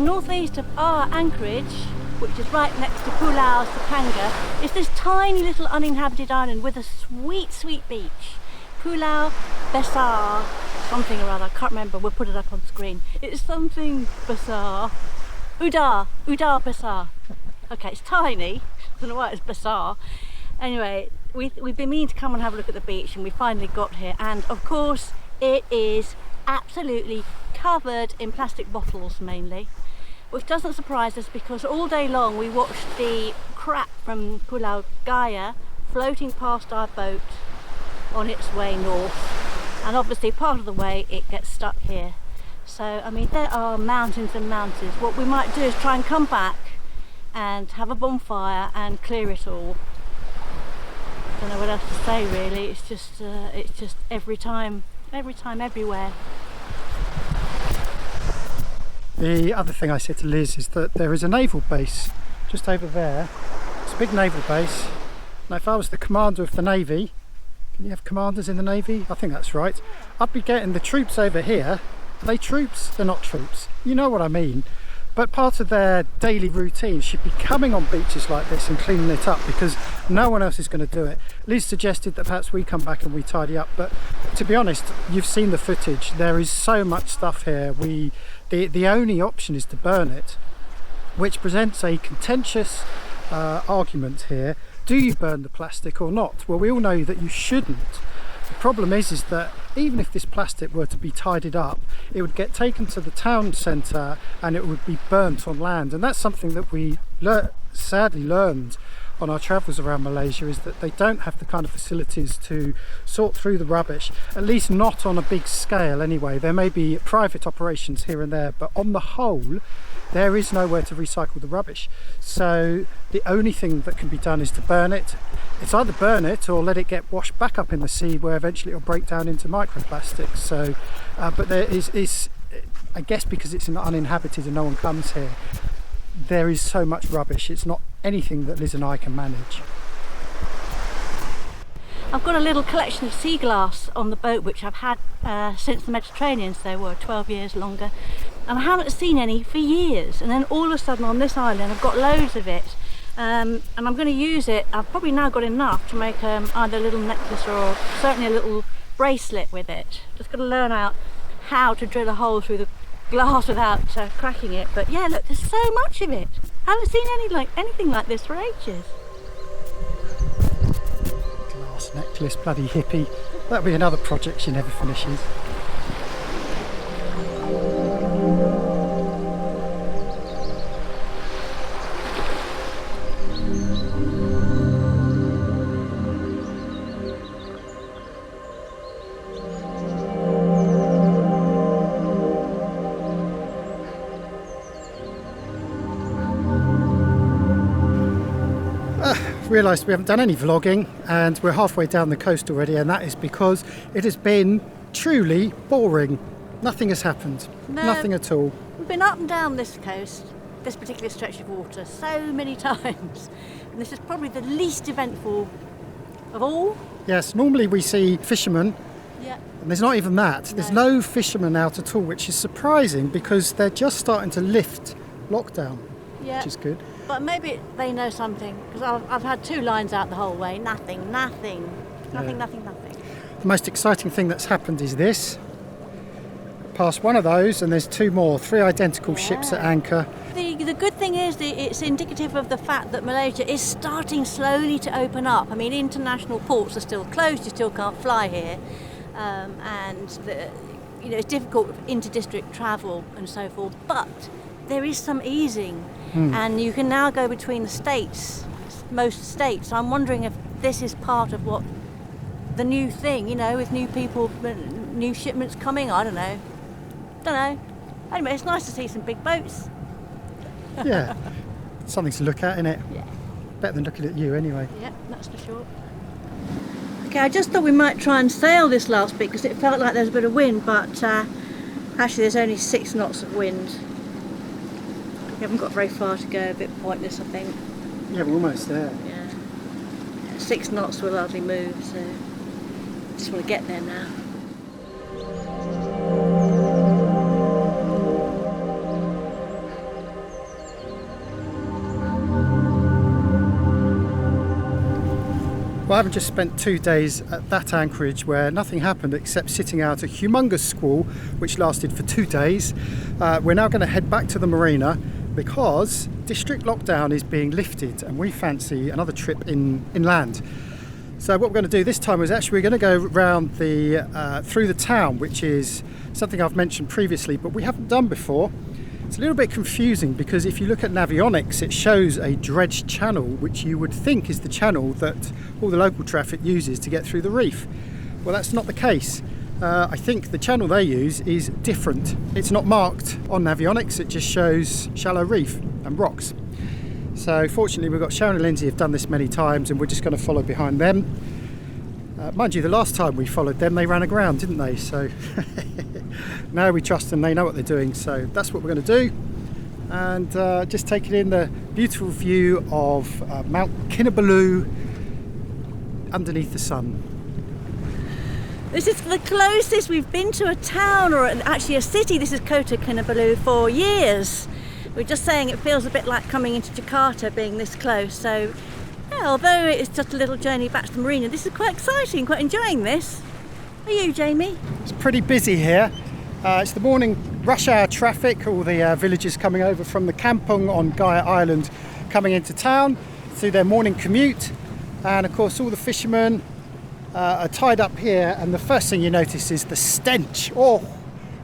northeast of our anchorage, which is right next to Pulau Sepangga, is this tiny little uninhabited island with a sweet, sweet beach. Pulau Besar, something or other, I can't remember, we'll put it up on screen. It's something Besar. Udar Besar. Okay, it's tiny, I don't know why it's Besar. Anyway, we've been meaning to come and have a look at the beach, and we finally got here, and of course it is absolutely covered in plastic bottles mainly, which doesn't surprise us because all day long we watched the crap from Pulau Gaya floating past our boat on its way north, and obviously part of the way it gets stuck here. So I mean, there are mountains and mountains. What we might do is try and come back and have a bonfire and clear it all. Don't know what else to say really. It's just every time, everywhere. The other thing I said to Liz is that there is a naval base just over there. It's a big naval base. Now if I was the commander of the Navy, can you have commanders in the Navy? I think that's right. I'd be getting the troops over here. Are they troops? They're not troops. You know what I mean. But part of their daily routine should be coming on beaches like this and cleaning it up, because no one else is going to do it. Liz suggested that perhaps we come back and we tidy up, but to be honest, you've seen the footage. There is so much stuff here. The only option is to burn it, which presents a contentious argument here. Do you burn the plastic or not? Well, we all know that you shouldn't. The problem is that even if this plastic were to be tidied up, it would get taken to the town centre and it would be burnt on land. And that's something that we sadly learned on our travels around Malaysia, is that they don't have the kind of facilities to sort through the rubbish, at least not on a big scale anyway. There may be private operations here and there, but on the whole there is nowhere to recycle the rubbish. So the only thing that can be done is to burn it. It's either burn it or let it get washed back up in the sea, where eventually it'll break down into microplastics. So but there is I guess because it's uninhabited and no one comes here, there is so much rubbish. It's not anything that Liz and I can manage. I've got a little collection of sea glass on the boat, which I've had since the Mediterranean, so 12 years longer, and I haven't seen any for years. And then all of a sudden on this island I've got loads of it, and I'm going to use it. I've probably now got enough to make either a little necklace or certainly a little bracelet with it. Just got to learn out how to drill a hole through the glass without cracking it. But yeah, look, there's so much of it. I haven't seen anything like this for ages. Glass necklace, bloody hippie. That'll be another project she never finishes. Realised we haven't done any vlogging, and we're halfway down the coast already, and that is because it has been truly boring. Nothing has happened. No, nothing at all. We've been up and down this coast, this particular stretch of water, so many times, and this is probably the least eventful of all. Yes, normally we see fishermen. Yeah. And there's not even that. No. There's no fishermen out at all, which is surprising because they're just starting to lift lockdown, which is good. But maybe they know something, because I've had 2 lines out the whole way. Nothing. The most exciting thing that's happened is this. Past one of those and there's 2 more, 3 identical ships at anchor. The good thing is that it's indicative of the fact that Malaysia is starting slowly to open up. I mean, international ports are still closed, you still can't fly here. And it's difficult with inter-district travel and so forth, but there is some easing. And you can now go between the states, most states. So I'm wondering if this is part of what the new thing, with new people, new shipments coming. I don't know. Anyway, it's nice to see some big boats. Yeah, something to look at, isn't it? Yeah. Better than looking at you anyway. Yeah, that's for sure. Okay, I just thought we might try and sail this last bit because it felt like there was a bit of wind, but actually there's only 6 knots of wind. We haven't got very far to go, a bit pointless I think. Yeah, we're almost there. Yeah. 6 knots will hardly move, so just want to get there now. having just spent 2 days at that anchorage where nothing happened except sitting out a humongous squall which lasted for 2 days, we're now going to head back to the marina because district lockdown is being lifted and we fancy another trip inland. So what we're going to do this time is actually we're going to go around through the town, which is something I've mentioned previously but we haven't done before. It's a little bit confusing because if you look at Navionics it shows a dredged channel which you would think is the channel that all the local traffic uses to get through the reef. Well, that's not the case. I think the channel they use is different. It's not marked on Navionics, it just shows shallow reef and rocks. So fortunately we've got Sharon and Lindsay have done this many times and we're just going to follow behind them. Mind you, the last time we followed them they ran aground, didn't they? So now we trust them, they know what they're doing, so that's what we're going to do. And just taking in the beautiful view of Mount Kinabalu underneath the sun. This is the closest we've been to a town, or actually a city. This is Kota Kinabalu for years. We're just saying it feels a bit like coming into Jakarta being this close. So yeah, although it's just a little journey back to the marina, this is quite exciting, quite enjoying this. Are you, Jamie? It's pretty busy here. It's the morning rush hour traffic, all the villagers coming over from the Kampung on Gaia Island coming into town through their morning commute, and of course all the fishermen are tied up here, and the first thing you notice is the stench. Oh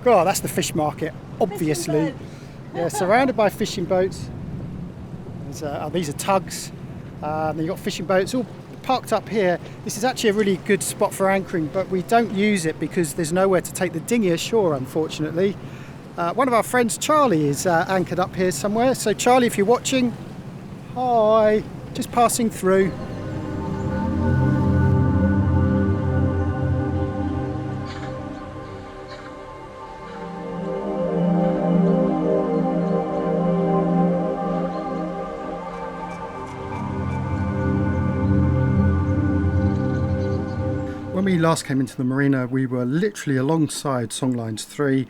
god, that's the fish market, obviously. Yeah, surrounded by fishing boats. These are tugs. Then you've got fishing boats all parked up here. This is actually a really good spot for anchoring, but we don't use it because there's nowhere to take the dinghy ashore, unfortunately. One of our friends, Charlie, is anchored up here somewhere. So Charlie, if you're watching, hi, just passing through. When we last came into the marina, we were literally alongside Songlines 3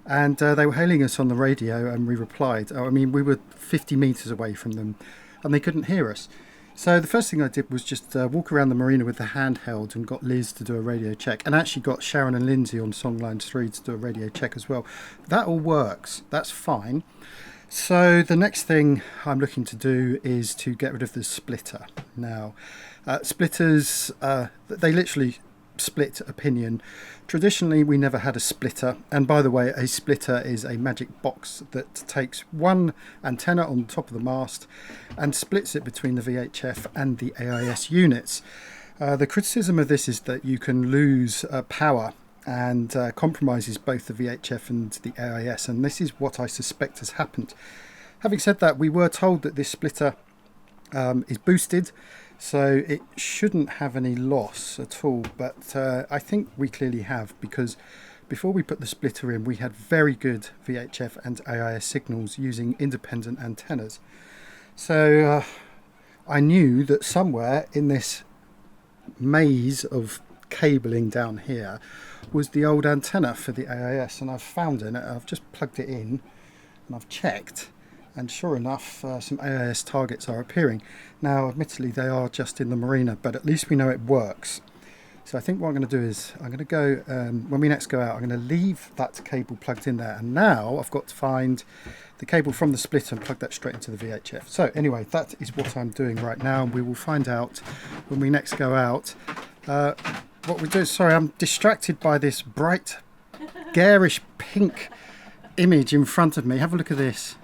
and they were hailing us on the radio and we replied. I mean, we were 50 metres away from them and they couldn't hear us. So the first thing I did was just walk around the marina with the handheld and got Liz to do a radio check, and actually got Sharon and Lindsay on Songlines 3 to do a radio check as well. That all works, that's fine. So the next thing I'm looking to do is to get rid of the splitter. Now, splitters, they literally split opinion. Traditionally we never had a splitter, and by the way, a splitter is a magic box that takes one antenna on the top of the mast and splits it between the VHF and the AIS units. The criticism of this is that you can lose power and compromises both the VHF and the AIS, and this is what I suspect has happened. Having said that, we were told that this splitter is boosted, so it shouldn't have any loss at all, but I think we clearly have, because before we put the splitter in we had very good VHF and AIS signals using independent antennas. So I knew that somewhere in this maze of cabling down here was the old antenna for the AIS, and I've found it. I've just plugged it in and I've checked, and sure enough some AIS targets are appearing. Now admittedly they are just in the marina, but at least we know it works. So I think what I'm going to do is I'm going to go, when we next go out, I'm going to leave that cable plugged in there, and now I've got to find the cable from the splitter and plug that straight into the VHF. So anyway, that is what I'm doing right now, and we will find out when we next go out what we do. Sorry, I'm distracted by this bright garish pink image in front of me. Have a look at this.